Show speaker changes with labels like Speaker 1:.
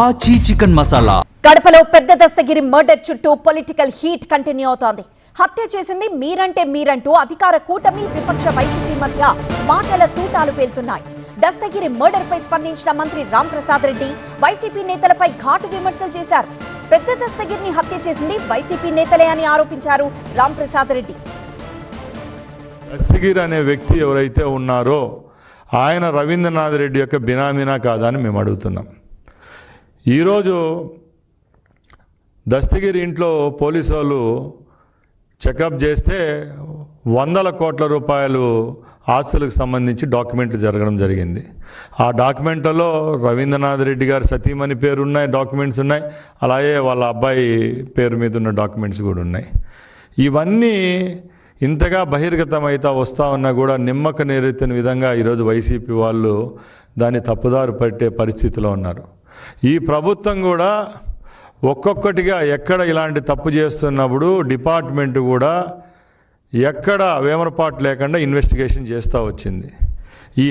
Speaker 1: ఆచి చికెన్ మసాలా.
Speaker 2: కడపలో పెద్ద దస్తగిరి మర్డర్ చుట్టూ పొలిటికల్ హీట్ కంటిన్యూ అవుతోంది. హత్య చేసింది మీరంటూ అధికార కూటమి విపక్ష వైసీపీ మధ్య మాటల తూటాలు పేలుతున్నాయి. దస్తగిరి మర్డర్ పై స్పందించిన మంత్రి రాంప్రసాద్ రెడ్డి వైసీపీ నేతలపై ఘాటు విమర్శలు చేశారు. పెద్ద దస్తగిరిని హత్య చేసింది వైసీపీ నేతలే అని ఆరోపించారు రాంప్రసాద్ రెడ్డి.
Speaker 3: దస్తగిరి అనే వ్యక్తి ఎవరైతే ఉన్నారో ఆయన రవీంద్రనాథ్ రెడ్డి యొక్క బినామీనా కాదా అని మేము అడుగుతున్నాం. ఈరోజు దస్తగిరి ఇంట్లో పోలీసు వాళ్ళు చెకప్ చేస్తే 100 కోట్ల రూపాయలు ఆస్తులకు సంబంధించి డాక్యుమెంట్లు జరగడం జరిగింది. ఆ డాక్యుమెంట్లలో రవీంద్రనాథ్ రెడ్డి గారి సతీమణి పేరు ఉన్నాయి, డాక్యుమెంట్స్ ఉన్నాయి. అలాగే వాళ్ళ అబ్బాయి పేరు మీద ఉన్న డాక్యుమెంట్స్ కూడా ఉన్నాయి. ఇవన్నీ ఇంతగా బహిర్గతమైతా వస్తూ ఉన్నా కూడా నిమ్మక నీరెత్తిన విధంగా ఈరోజు వైసీపీ వాళ్ళు దాన్ని తప్పుదారు పట్టే పరిస్థితిలో ఉన్నారు. ఈ ప్రభుత్వం కూడా ఒక్కొక్కటిగా ఎక్కడ ఇలాంటి తప్పు చేస్తున్నప్పుడు డిపార్ట్మెంట్ కూడా ఎక్కడ వేమరపాటు లేకుండా ఇన్వెస్టిగేషన్ చేస్తూ వచ్చింది. ఈ